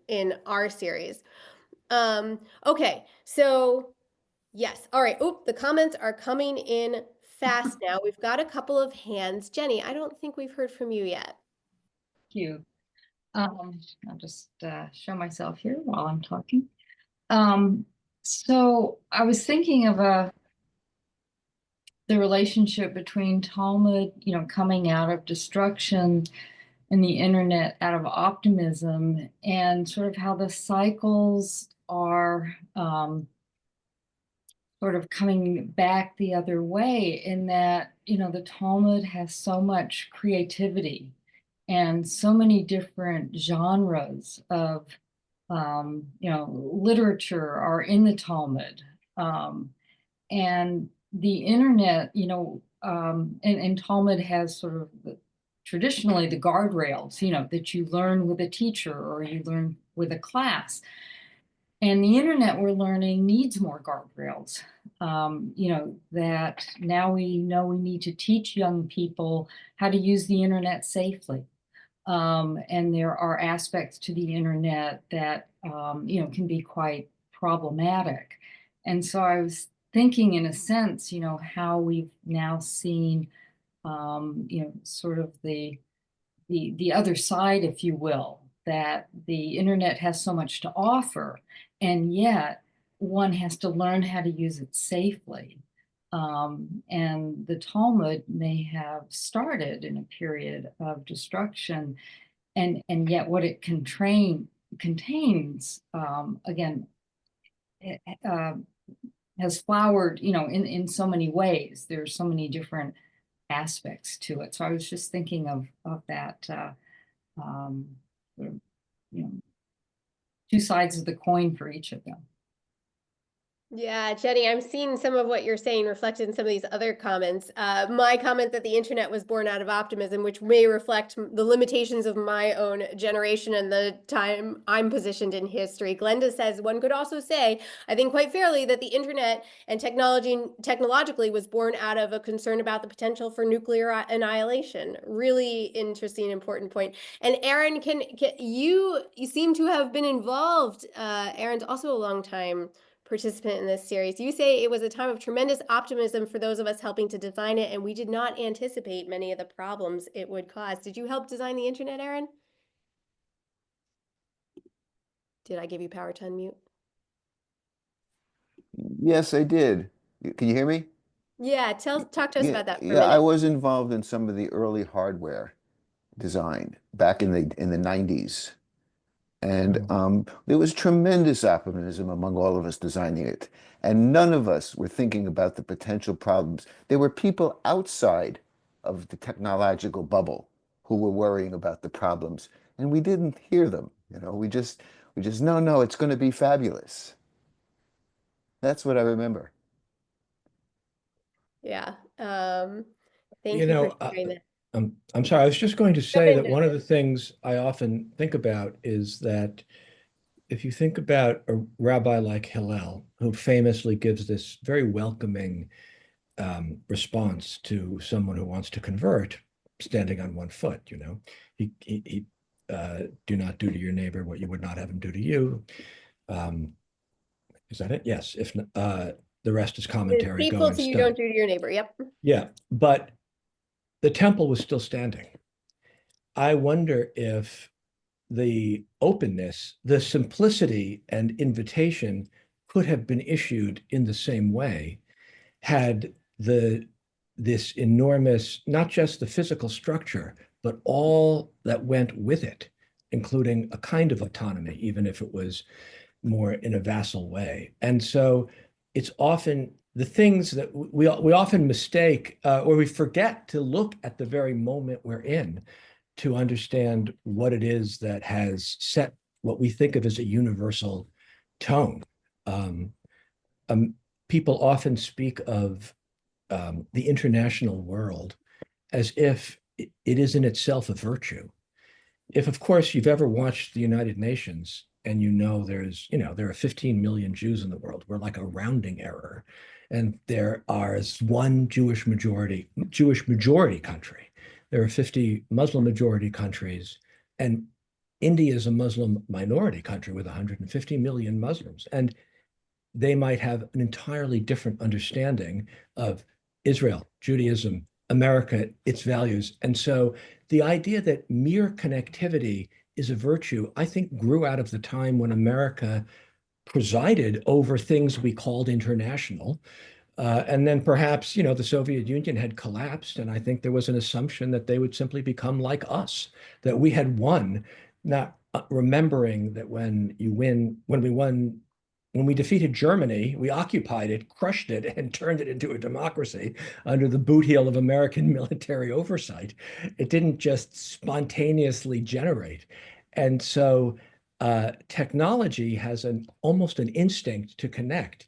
in our series. Okay, so yes. All right. Oop, the comments are coming in fast now. We've got a couple of hands. Jenny, I don't think we've heard from you yet. You. I'll just show myself here while I'm talking. So I was thinking of the relationship between Talmud, coming out of destruction and the internet out of optimism, and sort of how the cycles are sort of coming back the other way, in that, the Talmud has so much creativity and so many different genres of literature are in the Talmud. And the internet, and Talmud has sort of traditionally the guardrails, that you learn with a teacher or you learn with a class. And the internet, we're learning, needs more guardrails. That now we know we need to teach young people how to use the internet safely. And there are aspects to the internet that, can be quite problematic. And so I was thinking, in a sense, how we've now seen, sort of the other side, if you will, that the internet has so much to offer, and yet one has to learn how to use it safely. And the Talmud may have started in a period of destruction, and yet what it contains, again, it, has flowered, in so many ways. There's so many different aspects to it. So I was just thinking of that, sort of, two sides of the coin for each of them. Yeah, Jenny, I'm seeing some of what you're saying reflected in some of these other comments. My comment that the internet was born out of optimism, which may reflect the limitations of my own generation and the time I'm positioned in history. Glenda says, one could also say, I think quite fairly, that the internet and technologically was born out of a concern about the potential for nuclear annihilation. Really interesting, important point. And Aaron, can you seem to have been involved. Aaron's also a long time participant in this series. You say it was a time of tremendous optimism for those of us helping to design it, and we did not anticipate many of the problems it would cause. Did you help design the internet, Aaron? Did I give you power to unmute? Yes, I did. Can you hear me? Yeah, talk to us about that for a I minute. was involved in some of the early hardware design back in the 90s. And there was tremendous optimism among all of us designing it. And none of us were thinking about the potential problems. There were people outside of the technological bubble who were worrying about the problems, and we didn't hear them. We just, no, it's going to be fabulous. That's what I remember. Yeah. Thank you for sharing that. I'm sorry. I was just going to Jump say in, that one of Justin. the things I often think about is that if you think about a rabbi like Hillel, who famously gives this very welcoming response to someone who wants to convert, standing on one foot, he do not do to your neighbor what you would not have him do to you. Is that it? Yes. If the rest is commentary, go Hateful to you, don't instead. do to your neighbor. Yep. Yeah, but the temple was still standing. I wonder if the openness, the simplicity and invitation could have been issued in the same way had this enormous, not just the physical structure, but all that went with it, including a kind of autonomy, even if it was more in a vassal way. And so it's often the things that we often mistake or we forget to look at the very moment we're in to understand what it is that has set what we think of as a universal tone. Um, People often speak of the international world as if it is in itself a virtue. If, of course, you've ever watched the United Nations and there are 15 million Jews in the world, we're like a rounding error. And there is one Jewish majority country. There are 50 Muslim majority countries, and India is a Muslim minority country with 150 million Muslims. And they might have an entirely different understanding of Israel, Judaism, America, its values. And so the idea that mere connectivity is a virtue, I think, grew out of the time when America presided over things we called international. And then perhaps, the Soviet Union had collapsed, and I think there was an assumption that they would simply become like us, that we had won, not remembering that when we defeated Germany, we occupied it, crushed it, and turned it into a democracy under the boot heel of American military oversight. It didn't just spontaneously generate. And so technology has almost an instinct to connect.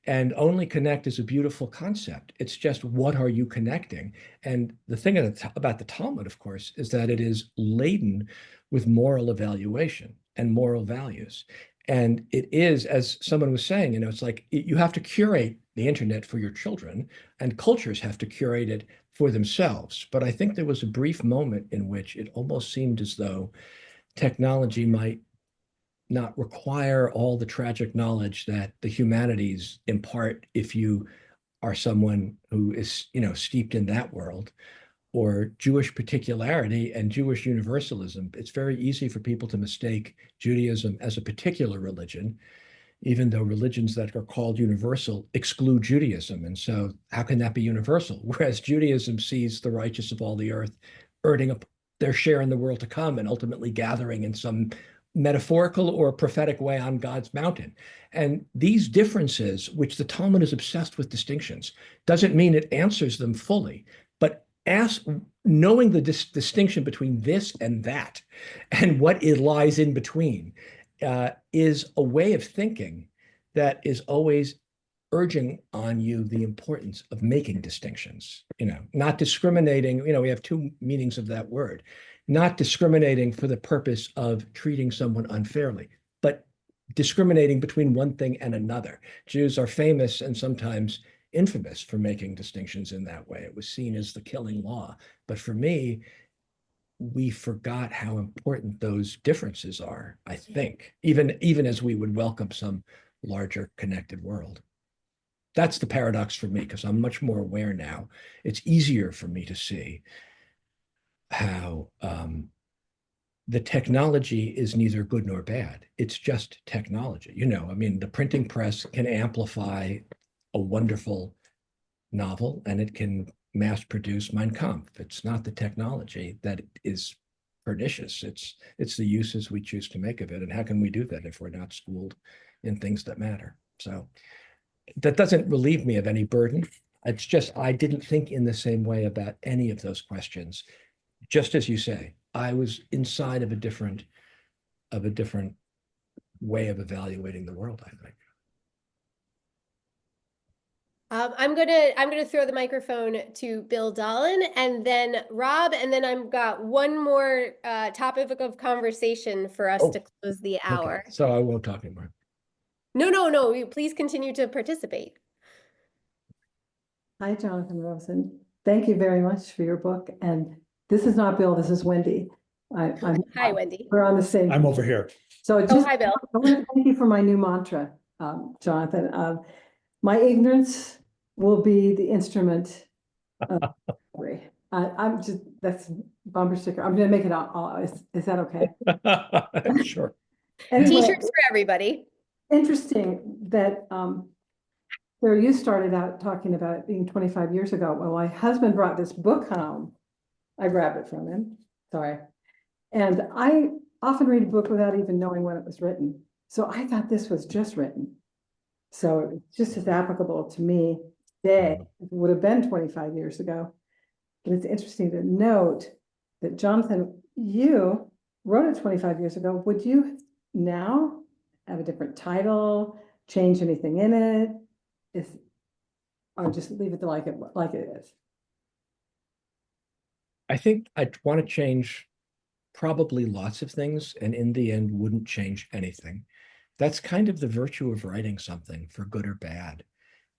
And only connect is a beautiful concept. It's just, what are you connecting? And the thing about the Talmud, of course, is that it is laden with moral evaluation and moral values. And it is, as someone was saying, it's like you have to curate the internet for your children, and cultures have to curate it for themselves. But I think there was a brief moment in which it almost seemed as though technology might not require all the tragic knowledge that the humanities impart if you are someone who is, steeped in that world, or Jewish particularity and Jewish universalism. It's very easy for people to mistake Judaism as a particular religion, even though religions that are called universal exclude Judaism. And so how can that be universal? Whereas Judaism sees the righteous of all the earth earning up their share in the world to come and ultimately gathering in some metaphorical or prophetic way on God's mountain. And these differences, which the Talmud is obsessed with distinctions, doesn't mean it answers them fully, but knowing the distinction between this and that and what it lies in between is a way of thinking that is always urging on you the importance of making distinctions, not discriminating. We have two meanings of that word, not discriminating for the purpose of treating someone unfairly, but discriminating between one thing and another. Jews are famous and sometimes infamous for making distinctions in that way. It was seen as the killing law. But for me, we forgot how important those differences are, I think, even as we would welcome some larger connected world. That's the paradox for me, because I'm much more aware now. It's easier for me to see how the technology is neither good nor bad. It's just technology. The printing press can amplify a wonderful novel, and it can mass produce Mein Kampf. It's not the technology that is pernicious. It's the uses we choose to make of it. And how can we do that if we're not schooled in things that matter? So that doesn't relieve me of any burden. It's just, I didn't think in the same way about any of those questions. Just as you say, I was inside of a different way of evaluating the world, I think. I'm gonna throw the microphone to Bill Dollin and then Rob, and then I've got one more topic of conversation for us to close the hour. Okay, so I won't talk anymore. No. Please continue to participate. Hi, Jonathan Rosen. Thank you very much for your book. And this is not Bill, this is Wendy. Hi, Wendy. We're on the same. I'm over here. So Oh, just, hi, Bill. I want to thank you for my new mantra, Jonathan. My ignorance will be the instrument of discovery. I'm just, that's bumper sticker. I'm gonna make it all, is that okay? Sure. Anyway, T-shirts for everybody. interesting that where you started out talking about it being 25 years ago. Well, my husband brought this book home. I grabbed it from him, sorry. And I often read a book without even knowing when it was written. So I thought this was just written. So it's just as applicable to me today as it would have been 25 years ago. But it's interesting to note that, Jonathan, you wrote it 25 years ago. Would you now have a different title, change anything in it? Or just leave it like it is? I think I'd want to change probably lots of things, and in the end wouldn't change anything. That's kind of the virtue of writing something, for good or bad.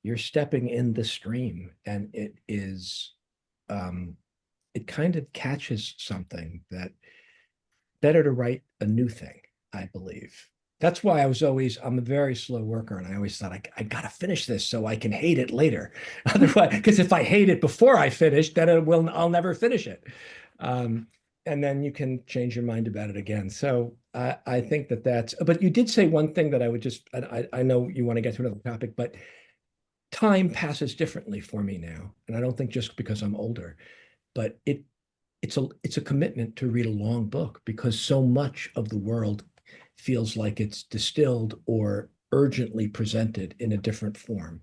You're stepping in the stream, and it is it kind of catches something that better to write a new thing, I believe. That's why I'm a very slow worker, and I always thought I gotta finish this so I can hate it later. Otherwise, because if I hate it before I finish, then I'll never finish it. And then you can change your mind about it again. So I think that's, but you did say one thing that I would just, I know you want to get to another topic, but time passes differently for me now. And I don't think just because I'm older, but it's a commitment to read a long book, because so much of the world feels like it's distilled or urgently presented in a different form.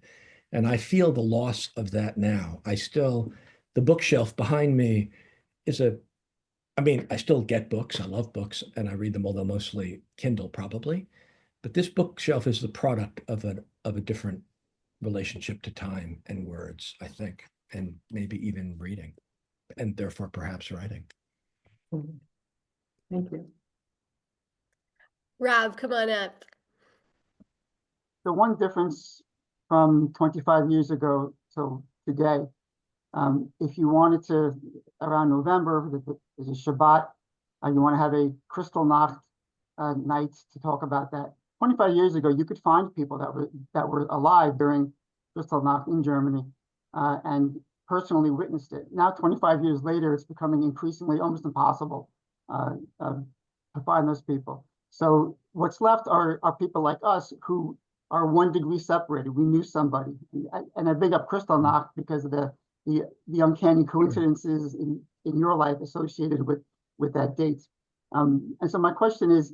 And I feel the loss of that now. The bookshelf behind me is I still get books. I love books and I read them, although mostly Kindle probably. But this bookshelf is the product of a different relationship to time and words, I think, and maybe even reading, and therefore perhaps writing. Thank you. Rob, come on up. The one difference from 25 years ago till today, if you wanted to, around November, there's a Shabbat, you want to have a Crystal Nacht night to talk about that. 25 years ago, you could find people that were alive during Crystal Nacht in Germany and personally witnessed it. Now, 25 years later, it's becoming increasingly almost impossible to find those people. So what's left are people like us who are 1 degree separated. We knew somebody, and I big up Crystal Nacht because of the uncanny coincidences in your life associated with that date. And so my question is,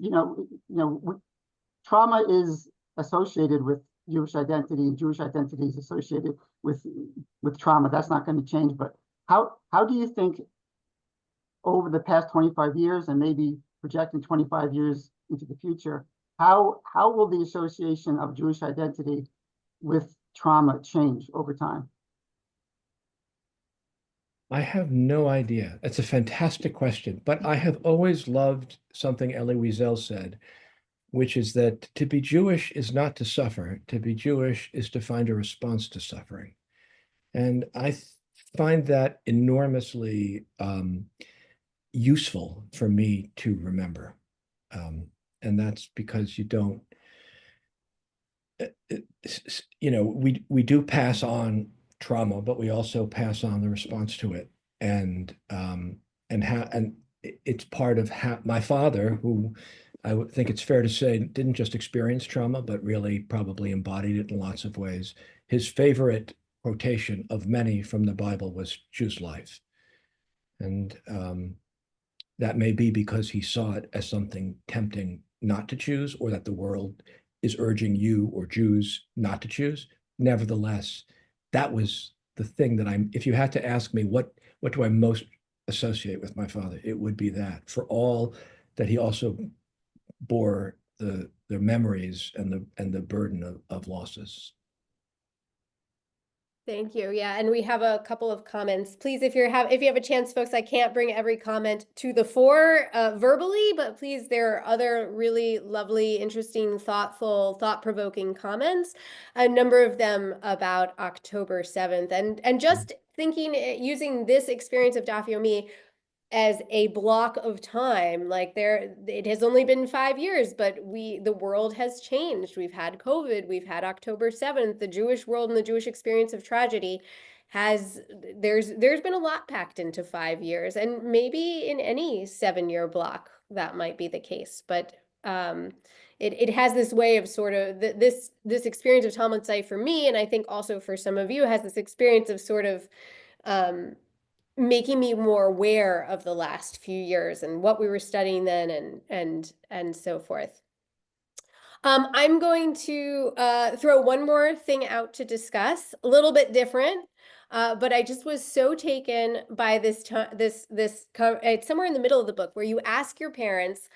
trauma is associated with Jewish identity, and Jewish identity is associated with trauma. That's not going to change. But how do you think over the past 25 years, and maybe projecting 25 years into the future, how will the association of Jewish identity with trauma change over time? I have no idea. It's a fantastic question, but I have always loved something Elie Wiesel said, which is that to be Jewish is not to suffer. To be Jewish is to find a response to suffering. And I find that enormously useful for me to remember. And that's because we do pass on trauma, but we also pass on the response to it. And it's part of my father, who I would think it's fair to say didn't just experience trauma, but really probably embodied it in lots of ways. His favorite quotation of many from the Bible was "choose life." And that may be because he saw it as something tempting not to choose, or that the world is urging you or Jews not to choose. Nevertheless, that was the thing that if you had to ask me what do I most associate with my father, it would be that, for all that he also bore the memories and the burden of losses. Thank you. Yeah, and we have a couple of comments. Please, if you have a chance, folks, I can't bring every comment to the fore verbally, but please, there are other really lovely, interesting, thoughtful, thought-provoking comments. A number of them about October 7th, and just thinking, using this experience of Dafyomi as a block of time, like it has only been 5 years, but the world has changed. We've had COVID, we've had October 7th, the Jewish world and the Jewish experience of tragedy there's been a lot packed into 5 years, and maybe in any 7-year block that might be the case. But it has this way of sort of this experience of Talmud Site for me, and I think also for some of you, has this experience of sort of making me more aware of the last few years and what we were studying then, and so forth. I'm going to throw one more thing out to discuss, a little bit different, but I just was so taken by it's somewhere in the middle of the book where you ask your parents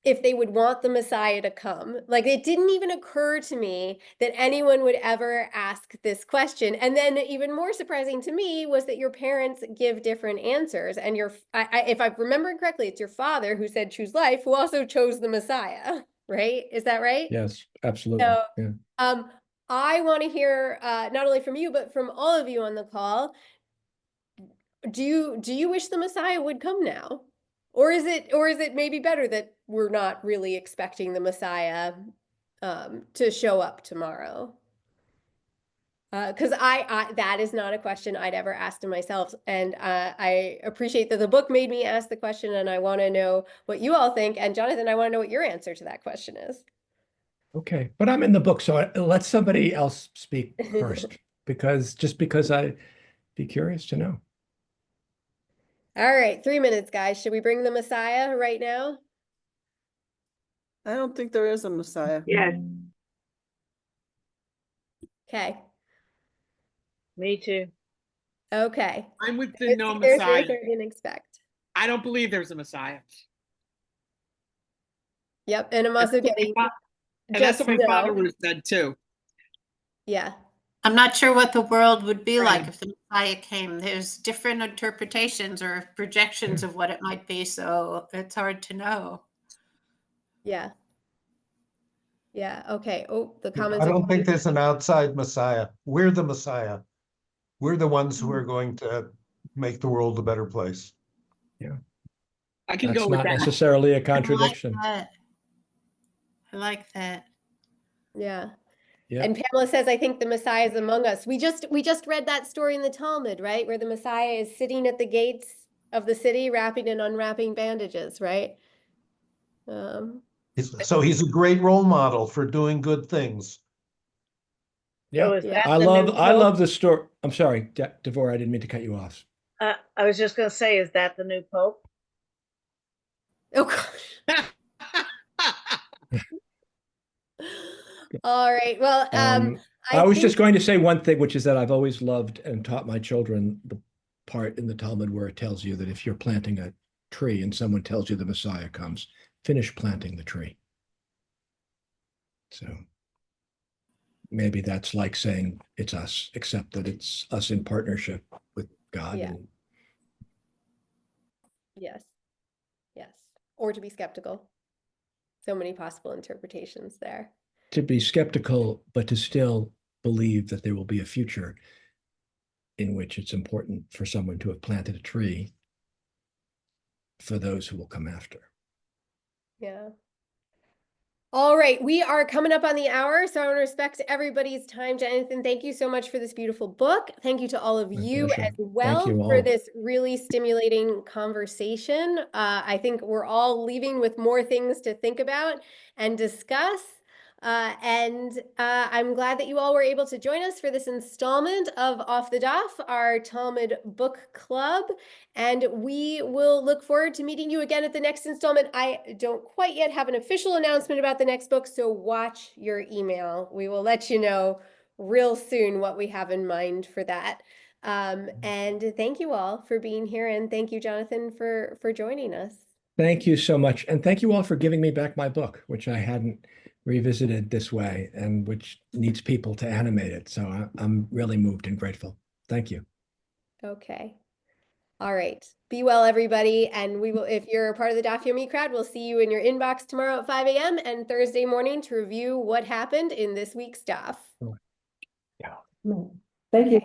if they would want the Messiah to come. Like, it didn't even occur to me that anyone would ever ask this question. And then even more surprising to me was that your parents give different answers. And if I remember correctly, it's your father who said choose life, who also chose the Messiah, right? Is that right? Yes, absolutely. So, yeah. I want to hear not only from you, but from all of you on the call. Do you wish the Messiah would come now? Or is it maybe better that we're not really expecting the Messiah to show up tomorrow? Because that is not a question I'd ever asked of myself, and I appreciate that the book made me ask the question, and I want to know what you all think. And Jonathan, I want to know what your answer to that question is. Okay, but I'm in the book, so let somebody else speak first, because I'd be curious to know. All right, 3 minutes, guys. Should we bring the Messiah right now? I don't think there is a Messiah. Yes. Okay. Me too. Okay. I'm with the no There's Messiah. I didn't expect. I don't believe there's a Messiah. Yep, and I'm also getting And that's just what my father no. would have said too. Yeah. I'm not sure what the world would be like Right. if the Messiah came. There's different interpretations or projections of what it might be, so it's hard to know. Yeah. Yeah. Okay. Oh, the comments I are don't think there's an outside Messiah. We're the Messiah. We're the ones who are going to make the world a better place. Yeah. I can That's go with not that. necessarily a contradiction. I like that. Yeah. Yeah. And Pamela says, I think the Messiah is among us. We just read that story in the Talmud, right? Where the Messiah is sitting at the gates of the city, wrapping and unwrapping bandages, right? So he's a great role model for doing good things. Yeah. So is Yeah. that I the love new the Pope? story. I'm sorry, Devorah, I didn't mean to cut you off. I was just going to say, is that the new Pope? Oh, gosh. All right. Well, I was just going to say one thing, which is that I've always loved and taught my children the part in the Talmud where it tells you that if you're planting a tree and someone tells you the Messiah comes, finish planting the tree. So maybe that's like saying it's us, except that it's us in partnership with God. Yeah. Yes. Yes. Or to be skeptical. So many possible interpretations there. To be skeptical, but to still believe that there will be a future in which it's important for someone to have planted a tree for those who will come after. Yeah. All right, we are coming up on the hour, so I want to respect everybody's time. Jonathan, thank you so much for this beautiful book. Thank you to all of you pleasure. as well Thank you for all. this really stimulating conversation. I think we're all leaving with more things to think about and discuss. I'm glad that you all were able to join us for this installment of Off the Daf, our Talmud book club. And we will look forward to meeting you again at the next installment. I don't quite yet have an official announcement about the next book, so watch your email. We will let you know real soon what we have in mind for that. And thank you all for being here, and thank you, Jonathan, for joining us. Thank you so much. And thank you all for giving me back my book, which I hadn't revisited this way and which needs people to animate it. So I'm really moved and grateful. Thank you. Okay. All right. Be well, everybody. And we will, if you're a part of the Dafyomi crowd, we'll see you in your inbox tomorrow at 5 a.m. and Thursday morning to review what happened in this week's DAF. Yeah. Thank you.